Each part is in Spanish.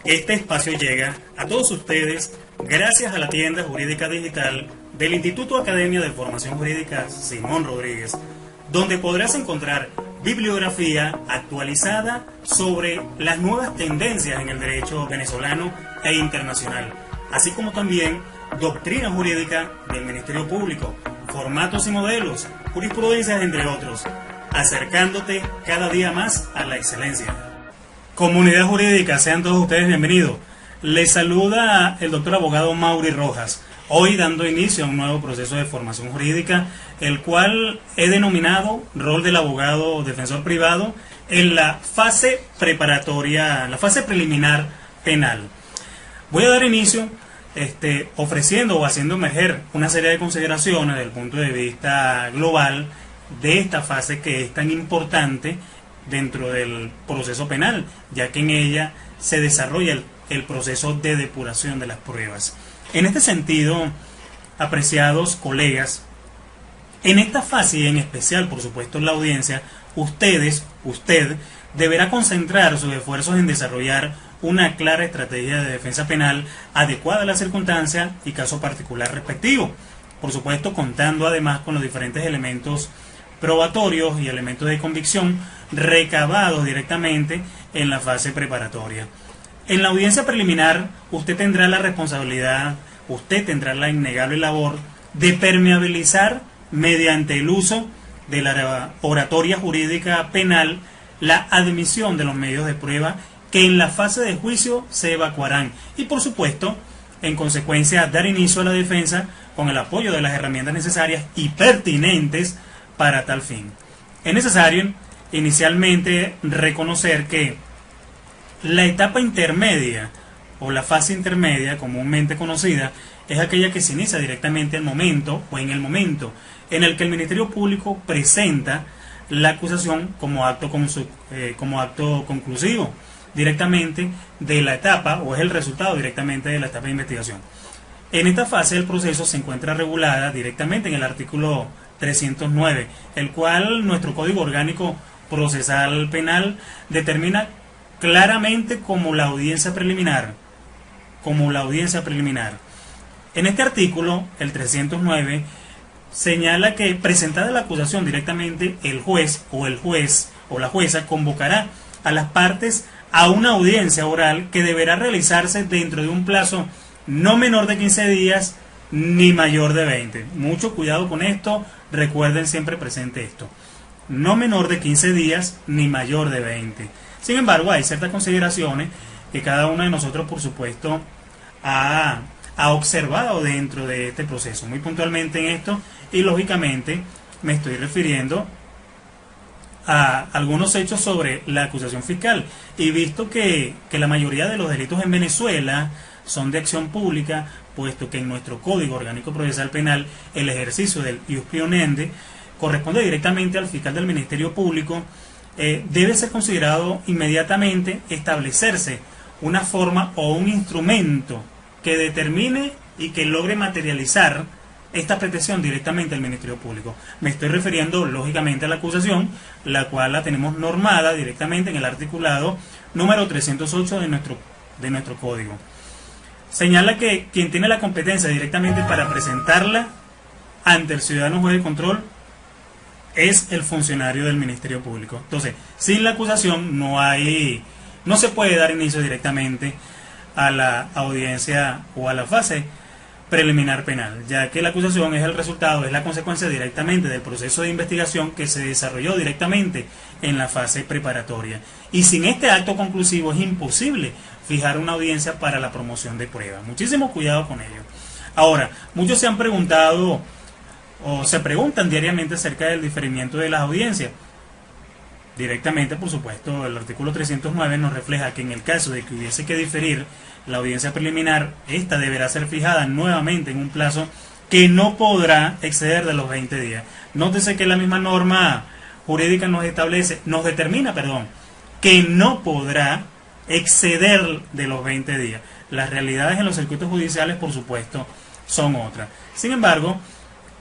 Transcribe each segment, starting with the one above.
Este espacio llega a todos ustedes gracias a la tienda jurídica digital del Instituto Academia de Formación Jurídica Simón Rodríguez, donde podrás encontrar bibliografía actualizada sobre las nuevas tendencias en el derecho venezolano e internacional, así como también doctrina jurídica del Ministerio Público, formatos y modelos, jurisprudencias, entre otros, acercándote cada día más a la excelencia. Comunidad jurídica, sean todos ustedes bienvenidos. Les saluda el doctor abogado Mauri Rojas, hoy dando inicio a un nuevo proceso de formación jurídica, el cual he denominado rol del abogado defensor privado en la fase preparatoria, la fase preliminar penal. Voy a dar inicio ofreciendo o haciendo emerger una serie de consideraciones desde el punto de vista global de esta fase que es tan importante dentro del proceso penal, ya que en ella se desarrolla el proceso de depuración de las pruebas. En este sentido, apreciados colegas, en esta fase y en especial, por supuesto, en la audiencia, usted deberá concentrar sus esfuerzos en desarrollar una clara estrategia de defensa penal adecuada a la circunstancia y caso particular respectivo. Por supuesto, contando además con los diferentes elementos probatorios y elementos de convicción recabados directamente en la fase preparatoria. En la audiencia preliminar, usted tendrá la innegable labor de permeabilizar mediante el uso de la oratoria jurídica penal la admisión de los medios de prueba que en la fase de juicio se evacuarán y, por supuesto, en consecuencia, dar inicio a la defensa con el apoyo de las herramientas necesarias y pertinentes para tal fin. Es necesario inicialmente reconocer que la etapa intermedia o la fase intermedia, comúnmente conocida, es aquella que se inicia directamente en el momento en el que el Ministerio Público presenta la acusación como acto conclusivo directamente de la etapa, o es el resultado directamente de la etapa de investigación. En esta fase el proceso se encuentra regulada directamente en el artículo 309, el cual nuestro Código Orgánico Procesal Penal determina claramente como la audiencia preliminar. En este artículo, el 309, señala que presentada la acusación directamente, el juez o la jueza convocará a las partes a una audiencia oral que deberá realizarse dentro de un plazo no menor de 15 días ni mayor de 20. Mucho cuidado con esto, recuerden siempre presente esto. No menor de 15 días ni mayor de 20. Sin embargo, hay ciertas consideraciones que cada uno de nosotros, por supuesto, ha observado dentro de este proceso, muy puntualmente en esto, y lógicamente me estoy refiriendo a algunos hechos sobre la acusación fiscal. Y visto que la mayoría de los delitos en Venezuela son de acción pública, puesto que en nuestro Código Orgánico Procesal Penal el ejercicio del ius pionende corresponde directamente al fiscal del Ministerio Público, debe ser considerado inmediatamente establecerse una forma o un instrumento que determine y que logre materializar esta pretensión directamente al Ministerio Público. Me estoy refiriendo lógicamente a la acusación, la cual la tenemos normada directamente en el articulado número 308 de nuestro código. Señala que quien tiene la competencia directamente para presentarla ante el ciudadano juez de control es el funcionario del Ministerio Público. Entonces, sin la acusación no se puede dar inicio directamente a la audiencia o a la fase preliminar penal, ya que la acusación es el resultado, es la consecuencia directamente del proceso de investigación que se desarrolló directamente en la fase preparatoria. Y sin este acto conclusivo es imposible fijar una audiencia para la promoción de pruebas. Muchísimo cuidado con ello. Ahora, muchos se han preguntado o se preguntan diariamente acerca del diferimiento de las audiencias. Directamente, por supuesto, el artículo 309 nos refleja que en el caso de que hubiese que diferir la audiencia preliminar, esta deberá ser fijada nuevamente en un plazo que no podrá exceder de los 20 días. Nótese que la misma norma jurídica nos determina que no podrá exceder de los 20 días. Las realidades en los circuitos judiciales, por supuesto, son otras. Sin embargo,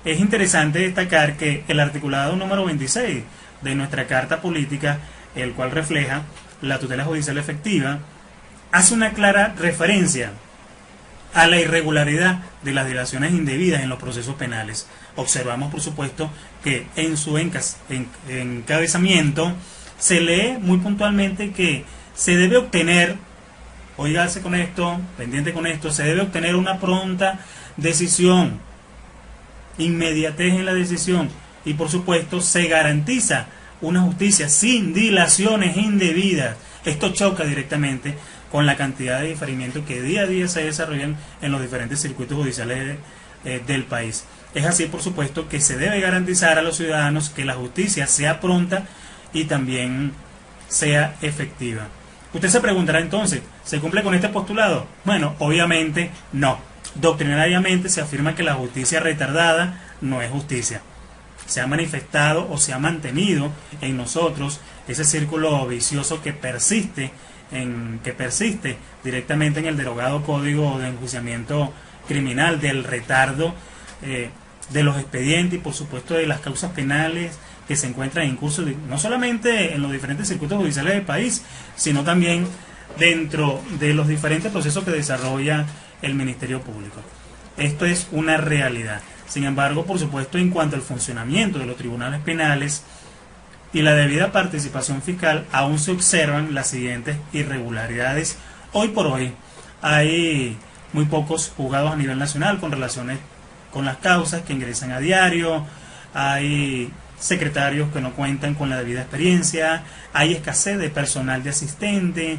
es interesante destacar que el articulado número 26 de nuestra Carta Política, el cual refleja la tutela judicial efectiva, hace una clara referencia a la irregularidad de las dilaciones indebidas en los procesos penales. Observamos, por supuesto, que en su encabezamiento se lee muy puntualmente que se debe obtener, oígase con esto, pendiente con esto, se debe obtener una pronta decisión, inmediatez en la decisión, y por supuesto se garantiza una justicia sin dilaciones indebidas. Esto choca directamente con la cantidad de diferimientos que día a día se desarrollan en los diferentes circuitos judiciales del país. Es así, por supuesto, que se debe garantizar a los ciudadanos que la justicia sea pronta y también sea efectiva. Usted se preguntará entonces, ¿se cumple con este postulado? Bueno, obviamente no. Doctrinariamente se afirma que la justicia retardada no es justicia. Se ha manifestado o se ha mantenido en nosotros ese círculo vicioso que persiste directamente en el derogado Código de Enjuiciamiento Criminal, del retardo de los expedientes y por supuesto de las causas penales que se encuentran en curso, no solamente en los diferentes circuitos judiciales del país, sino también dentro de los diferentes procesos que desarrolla el Ministerio Público. Esto es una realidad. Sin embargo, por supuesto, en cuanto al funcionamiento de los tribunales penales y la debida participación fiscal, aún se observan las siguientes irregularidades. Hoy por hoy hay muy pocos juzgados a nivel nacional con relaciones con las causas que ingresan a diario, hay secretarios que no cuentan con la debida experiencia, hay escasez de personal de asistente,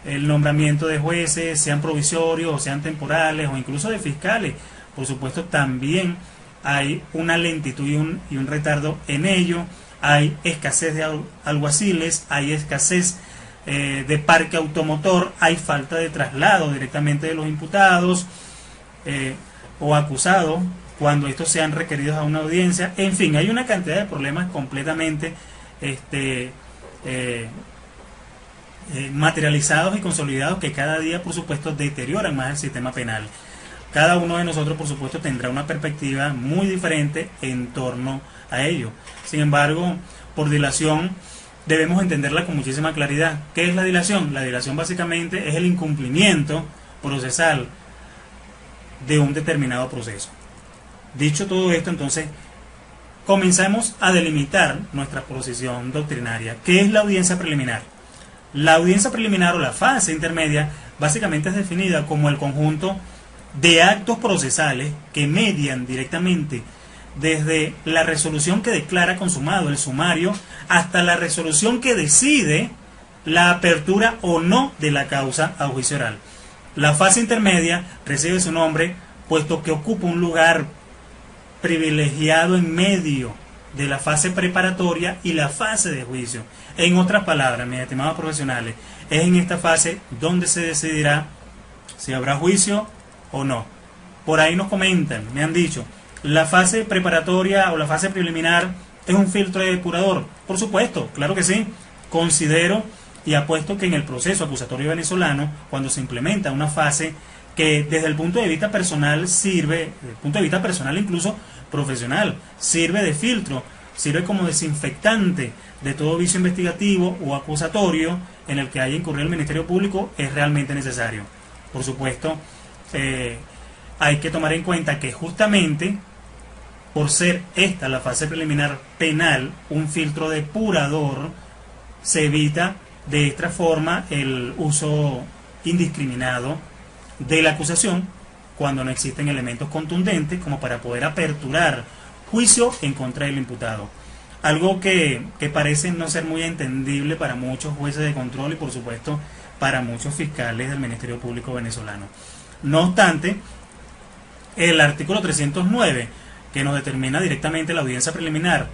el nombramiento de jueces, sean provisorios o sean temporales o incluso de fiscales, por supuesto también hay una lentitud y un retardo en ello, hay escasez de alguaciles, hay escasez de parque automotor, hay falta de traslado directamente de los imputados o acusados cuando estos sean requeridos a una audiencia. En fin, hay una cantidad de problemas completamente materializados y consolidados que cada día, por supuesto, deterioran más el sistema penal. Cada uno de nosotros, por supuesto, tendrá una perspectiva muy diferente en torno a ello. Sin embargo, por dilación debemos entenderla con muchísima claridad. ¿Qué es la dilación? La dilación básicamente es el incumplimiento procesal de un determinado proceso. Dicho todo esto, entonces, comenzamos a delimitar nuestra posición doctrinaria. ¿Qué es la audiencia preliminar? La audiencia preliminar o la fase intermedia básicamente es definida como el conjunto de actos procesales que median directamente desde la resolución que declara consumado el sumario hasta la resolución que decide la apertura o no de la causa a juicio oral. La fase intermedia recibe su nombre puesto que ocupa un lugar privilegiado en medio de la fase preparatoria y la fase de juicio. En otras palabras, mis estimados profesionales, es en esta fase donde se decidirá si habrá juicio o no. Por ahí nos comentan, me han dicho, la fase preparatoria o la fase preliminar es un filtro depurador. Por supuesto, claro que sí. Considero y apuesto que en el proceso acusatorio venezolano, cuando se implementa una fase que desde el punto de vista personal sirve, desde el punto de vista personal incluso profesional, sirve de filtro, sirve como desinfectante de todo vicio investigativo o acusatorio en el que haya incurrido el Ministerio Público, es realmente necesario. Por supuesto, hay que tomar en cuenta que justamente por ser esta la fase preliminar penal, un filtro depurador, se evita de esta forma el uso indiscriminado de la acusación cuando no existen elementos contundentes como para poder aperturar juicio en contra del imputado. Algo que parece no ser muy entendible para muchos jueces de control y por supuesto para muchos fiscales del Ministerio Público venezolano. No obstante, el artículo 309, que nos determina directamente la audiencia preliminar,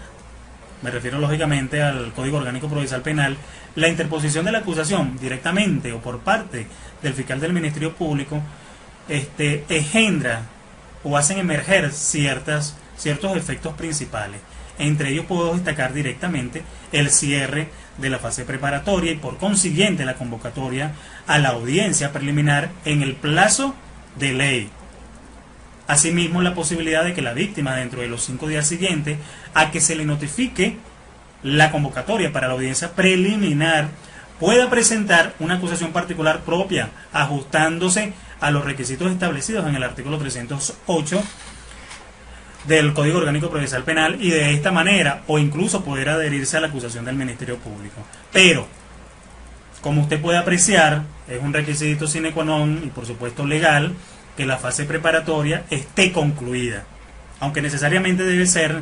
me refiero lógicamente al Código Orgánico Procesal Penal, la interposición de la acusación directamente o por parte del fiscal del Ministerio Público engendra o hacen emerger ciertos efectos principales. Entre ellos puedo destacar directamente el cierre de la fase preparatoria y por consiguiente la convocatoria a la audiencia preliminar en el plazo de ley. Asimismo, la posibilidad de que la víctima dentro de los 5 días siguientes a que se le notifique la convocatoria para la audiencia preliminar pueda presentar una acusación particular propia, ajustándose a los requisitos establecidos en el artículo 308 del Código Orgánico Procesal Penal, y de esta manera, o incluso poder adherirse a la acusación del Ministerio Público. Pero, como usted puede apreciar, es un requisito sine qua non y por supuesto legal que la fase preparatoria esté concluida, aunque necesariamente debe ser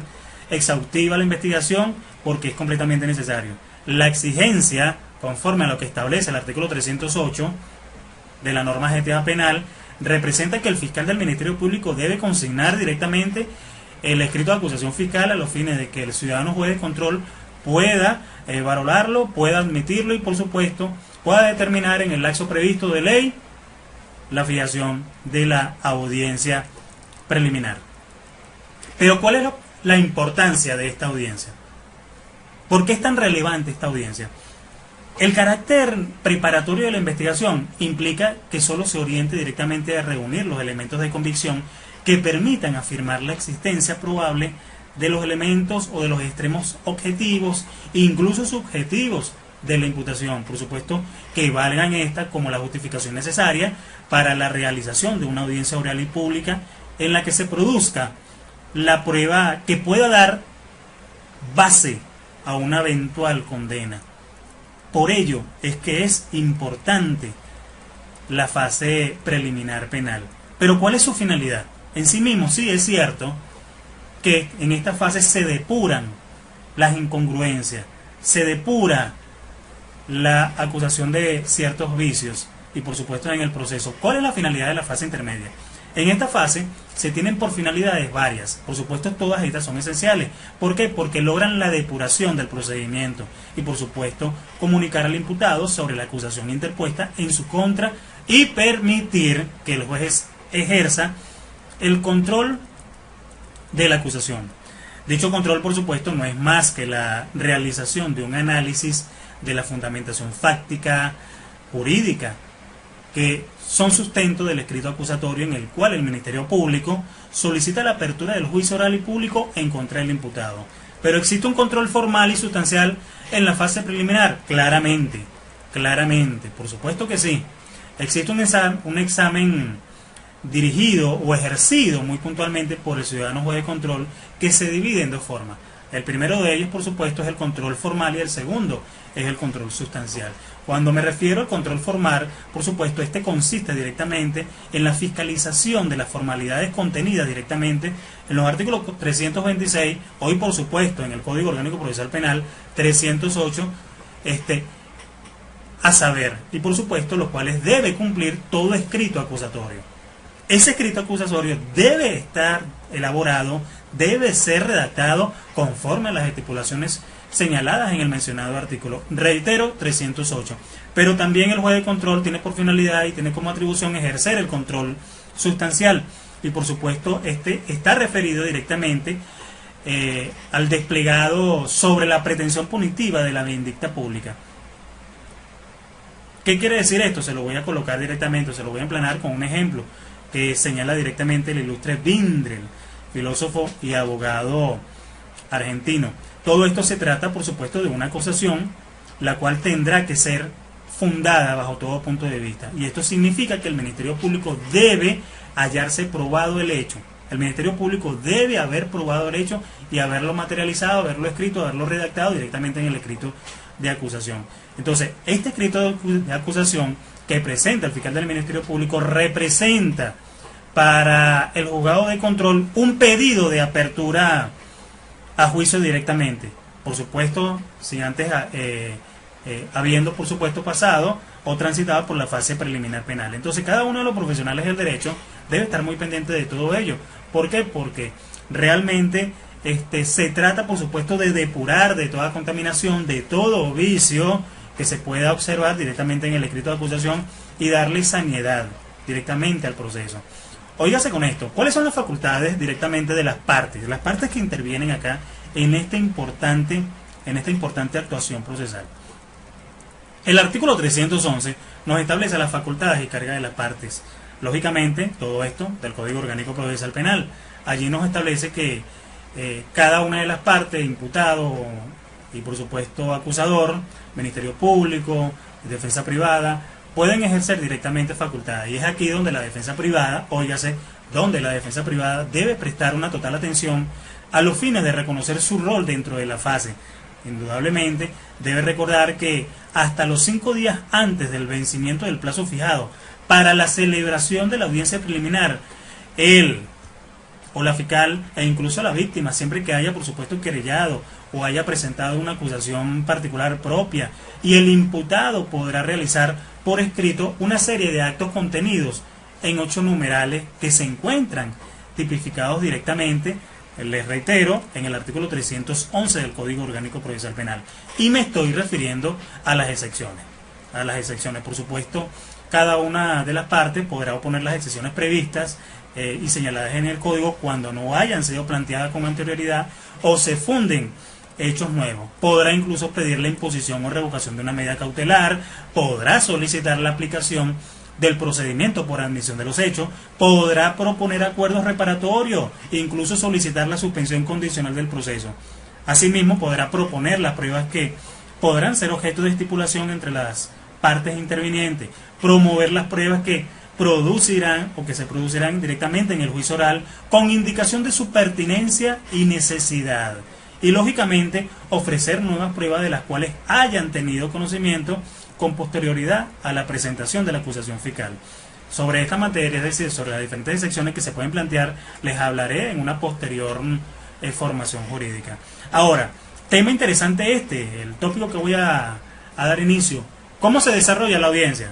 exhaustiva la investigación porque es completamente necesario. La exigencia, conforme a lo que establece el artículo 308 de la norma GTA penal, representa que el fiscal del Ministerio Público debe consignar directamente el escrito de acusación fiscal a los fines de que el ciudadano juez de control pueda valorarlo, pueda admitirlo y por supuesto pueda determinar en el lapso previsto de ley la fijación de la audiencia preliminar. Pero ¿cuál es la importancia de esta audiencia? ¿Por qué es tan relevante esta audiencia? El carácter preparatorio de la investigación implica que solo se oriente directamente a reunir los elementos de convicción que permitan afirmar la existencia probable de los elementos o de los extremos objetivos, incluso subjetivos, de la imputación, por supuesto que valgan esta como la justificación necesaria para la realización de una audiencia oral y pública en la que se produzca la prueba que pueda dar base a una eventual condena. Por ello es que es importante la fase preliminar penal. Pero ¿cuál es su finalidad? En sí mismo sí es cierto que en esta fase se depuran las incongruencias, se depura la acusación de ciertos vicios y por supuesto en el proceso. ¿Cuál es la finalidad de la fase intermedia? En esta fase se tienen por finalidades varias, por supuesto todas estas son esenciales. ¿Por qué? Porque logran la depuración del procedimiento y por supuesto comunicar al imputado sobre la acusación interpuesta en su contra y permitir que el juez ejerza el control de la acusación. Dicho control por supuesto no es más que la realización de un análisis de la fundamentación fáctica, jurídica, que son sustento del escrito acusatorio en el cual el Ministerio Público solicita la apertura del juicio oral y público en contra del imputado. Pero existe un control formal y sustancial en la fase preliminar, claramente, por supuesto que sí. Existe un examen dirigido o ejercido muy puntualmente por el ciudadano juez de control que se divide en dos formas. El primero de ellos, por supuesto, es el control formal y el segundo es el control sustancial. Cuando me refiero al control formal, por supuesto, este consiste directamente en la fiscalización de las formalidades contenidas directamente en los artículos 326, hoy por supuesto en el Código Orgánico Procesal Penal 308, a saber, y por supuesto los cuales debe cumplir todo escrito acusatorio. Ese escrito acusatorio debe estar elaborado, debe ser redactado conforme a las estipulaciones señaladas en el mencionado artículo. Reitero, 308. Pero también el juez de control tiene por finalidad y tiene como atribución ejercer el control sustancial. Y por supuesto, este está referido directamente al desplegado sobre la pretensión punitiva de la vindicta pública. ¿Qué quiere decir esto? Se lo voy a colocar directamente, se lo voy a emplanar con un ejemplo que señala directamente el ilustre Vindrel, filósofo y abogado argentino. Todo esto se trata, por supuesto, de una acusación, la cual tendrá que ser fundada bajo todo punto de vista. Y esto significa que el Ministerio Público debe hallarse probado el hecho. El Ministerio Público debe haber probado el hecho y haberlo materializado, haberlo escrito, haberlo redactado directamente en el escrito de acusación. Entonces, este escrito de acusación que presenta el fiscal del Ministerio Público representa para el juzgado de control un pedido de apertura a juicio directamente, por supuesto, sin antes habiendo por supuesto pasado o transitado por la fase preliminar penal. Entonces cada uno de los profesionales del derecho debe estar muy pendiente de todo ello. ¿Por qué? Porque realmente se trata por supuesto de depurar de toda contaminación, de todo vicio que se pueda observar directamente en el escrito de acusación y darle sanidad directamente al proceso. Óigase con esto, ¿cuáles son las facultades directamente de las partes que intervienen acá en esta importante actuación procesal? El artículo 311 nos establece las facultades y cargas de las partes. Lógicamente, todo esto del Código Orgánico Procesal Penal. Allí nos establece que cada una de las partes, imputado, y por supuesto acusador, Ministerio Público, defensa privada, pueden ejercer directamente facultades. Y es aquí donde la defensa privada, óigase, donde la defensa privada debe prestar una total atención a los fines de reconocer su rol dentro de la fase. Indudablemente debe recordar que hasta los 5 días antes del vencimiento del plazo fijado para la celebración de la audiencia preliminar, él o la fiscal e incluso la víctima, siempre que haya por supuesto querellado o haya presentado una acusación particular propia, y el imputado podrá realizar por escrito una serie de actos contenidos en 8 numerales que se encuentran tipificados directamente, les reitero, en el artículo 311 del Código Orgánico Procesal Penal. Y me estoy refiriendo a las excepciones. A las excepciones, por supuesto, cada una de las partes podrá oponer las excepciones previstas y señaladas en el Código cuando no hayan sido planteadas con anterioridad o se funden hechos nuevos. Podrá incluso pedir la imposición o revocación de una medida cautelar, podrá solicitar la aplicación del procedimiento por admisión de los hechos, podrá proponer acuerdos reparatorios, incluso solicitar la suspensión condicional del proceso. Asimismo, podrá proponer las pruebas que podrán ser objeto de estipulación entre las partes intervinientes, promover las pruebas que producirán o que se producirán directamente en el juicio oral con indicación de su pertinencia y necesidad. Y lógicamente ofrecer nuevas pruebas de las cuales hayan tenido conocimiento con posterioridad a la presentación de la acusación fiscal. Sobre esta materia, es decir, sobre las diferentes secciones que se pueden plantear, les hablaré en una posterior formación jurídica. Ahora, tema interesante el tópico que voy a dar inicio. ¿Cómo se desarrolla la audiencia?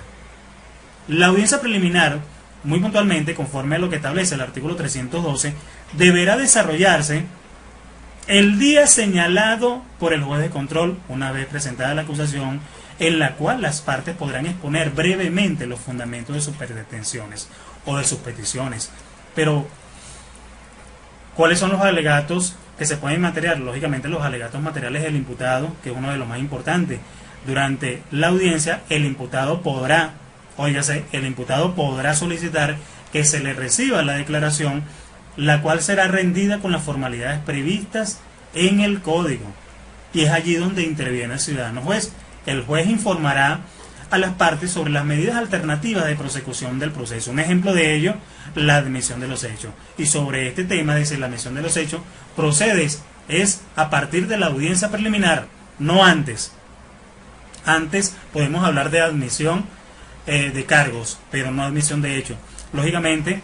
La audiencia preliminar, muy puntualmente, conforme a lo que establece el artículo 312, deberá desarrollarse el día señalado por el juez de control, una vez presentada la acusación, en la cual las partes podrán exponer brevemente los fundamentos de sus pretensiones o de sus peticiones. Pero, ¿cuáles son los alegatos que se pueden materializar? Lógicamente los alegatos materiales del imputado, que es uno de los más importantes. Durante la audiencia, el imputado podrá solicitar que se le reciba la declaración, la cual será rendida con las formalidades previstas en el Código. Y es allí donde interviene el ciudadano juez. El juez informará a las partes sobre las medidas alternativas de prosecución del proceso. Un ejemplo de ello, la admisión de los hechos. Y sobre este tema, dice, la admisión de los hechos, es a partir de la audiencia preliminar, no antes. Antes podemos hablar de admisión de cargos, pero no admisión de hechos. Lógicamente,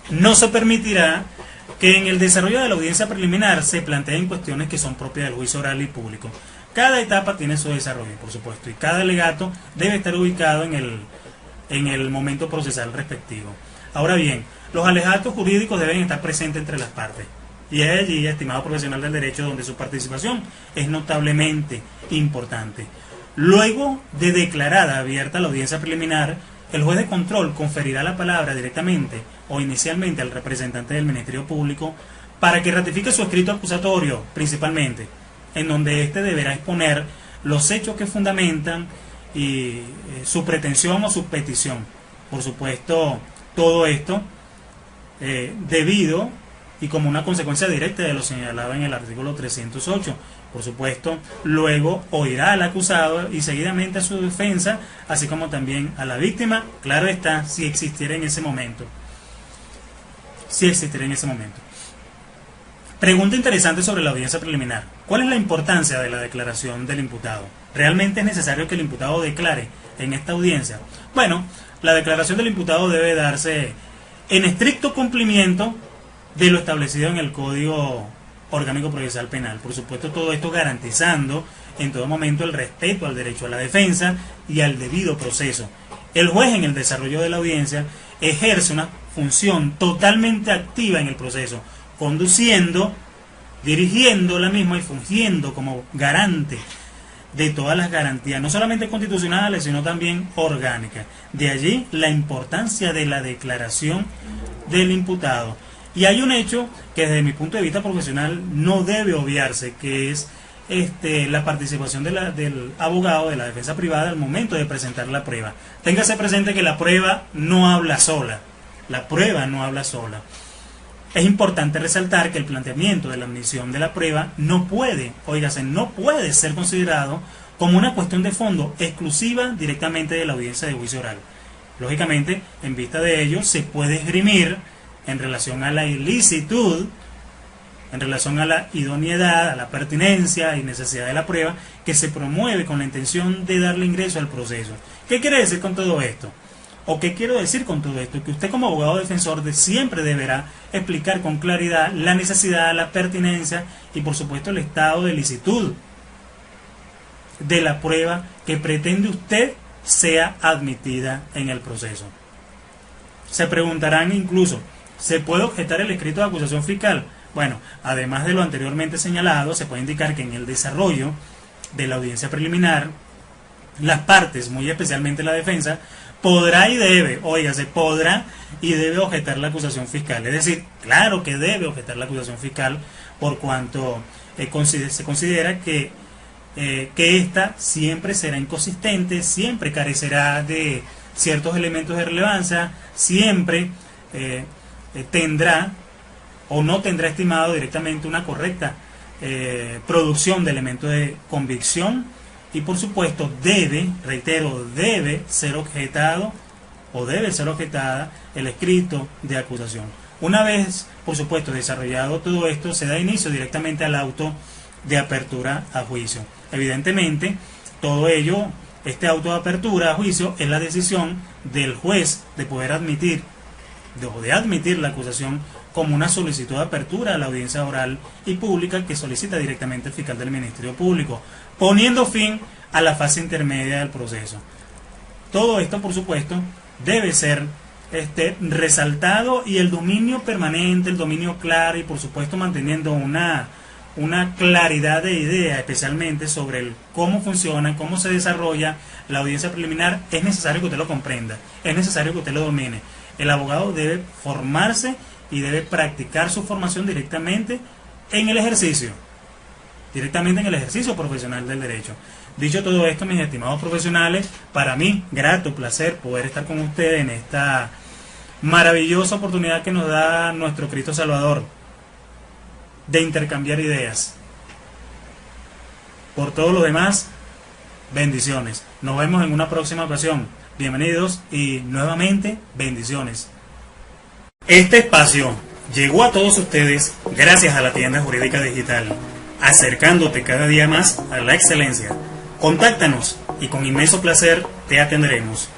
no se permitirá que en el desarrollo de la audiencia preliminar se planteen cuestiones que son propias del juicio oral y público. Cada etapa tiene su desarrollo, por supuesto, y cada alegato debe estar ubicado en el momento procesal respectivo. Ahora bien, los alegatos jurídicos deben estar presentes entre las partes. Y es allí, estimado profesional del derecho, donde su participación es notablemente importante. Luego de declarada abierta la audiencia preliminar, el juez de control conferirá la palabra directamente o inicialmente al representante del Ministerio Público para que ratifique su escrito acusatorio, principalmente, en donde éste deberá exponer los hechos que fundamentan y su pretensión o su petición. Por supuesto, todo esto debido y como una consecuencia directa de lo señalado en el artículo 308. Por supuesto, luego oirá al acusado y seguidamente a su defensa, así como también a la víctima, claro está, si existiera en ese momento. Pregunta interesante sobre la audiencia preliminar. ¿Cuál es la importancia de la declaración del imputado? ¿Realmente es necesario que el imputado declare en esta audiencia? Bueno, la declaración del imputado debe darse en estricto cumplimiento de lo establecido en el Código Orgánico Procesal Penal. Por supuesto, todo esto garantizando en todo momento el respeto al derecho a la defensa y al debido proceso. El juez, en el desarrollo de la audiencia, ejerce una función totalmente activa en el proceso, conduciendo, dirigiendo la misma y fungiendo como garante de todas las garantías, no solamente constitucionales, sino también orgánicas. De allí la importancia de la declaración del imputado. Y hay un hecho que desde mi punto de vista profesional no debe obviarse, que es la participación del abogado de la defensa privada al momento de presentar la prueba. Téngase presente que la prueba no habla sola. La prueba no habla sola. Es importante resaltar que el planteamiento de la admisión de la prueba no puede ser considerado como una cuestión de fondo exclusiva directamente de la audiencia de juicio oral. Lógicamente, en vista de ello, se puede esgrimir en relación a la ilicitud, en relación a la idoneidad, a la pertinencia y necesidad de la prueba, que se promueve con la intención de darle ingreso al proceso. ¿Qué quiere decir con todo esto? ¿O qué quiero decir con todo esto? Que usted como abogado defensor siempre deberá explicar con claridad la necesidad, la pertinencia y por supuesto el estado de licitud de la prueba que pretende usted sea admitida en el proceso. Se preguntarán incluso, ¿se puede objetar el escrito de acusación fiscal? Bueno, además de lo anteriormente señalado, se puede indicar que en el desarrollo de la audiencia preliminar, las partes, muy especialmente la defensa, podrá y debe objetar la acusación fiscal. Es decir, claro que debe objetar la acusación fiscal por cuanto se considera que ésta siempre será inconsistente, siempre carecerá de ciertos elementos de relevancia, siempre tendrá o no tendrá estimado directamente una correcta producción de elementos de convicción y por supuesto debe ser objetado o debe ser objetada el escrito de acusación. Una vez, por supuesto, desarrollado todo esto, se da inicio directamente al auto de apertura a juicio. Evidentemente, todo ello, este auto de apertura a juicio es la decisión del juez de poder admitir la acusación como una solicitud de apertura a la audiencia oral y pública que solicita directamente el fiscal del Ministerio Público, poniendo fin a la fase intermedia del proceso. Todo esto, por supuesto, debe ser resaltado y el dominio permanente, el dominio claro y por supuesto manteniendo una claridad de idea, especialmente sobre cómo funciona, cómo se desarrolla la audiencia preliminar, es necesario que usted lo comprenda, es necesario que usted lo domine. El abogado debe formarse y debe practicar su formación directamente en el ejercicio profesional del derecho. Dicho todo esto, mis estimados profesionales, para mí, grato placer poder estar con ustedes en esta maravillosa oportunidad que nos da nuestro Cristo Salvador de intercambiar ideas. Por todo lo demás, bendiciones. Nos vemos en una próxima ocasión. Bienvenidos y nuevamente bendiciones. Este espacio llegó a todos ustedes gracias a la tienda jurídica digital, acercándote cada día más a la excelencia. Contáctanos y con inmenso placer te atenderemos.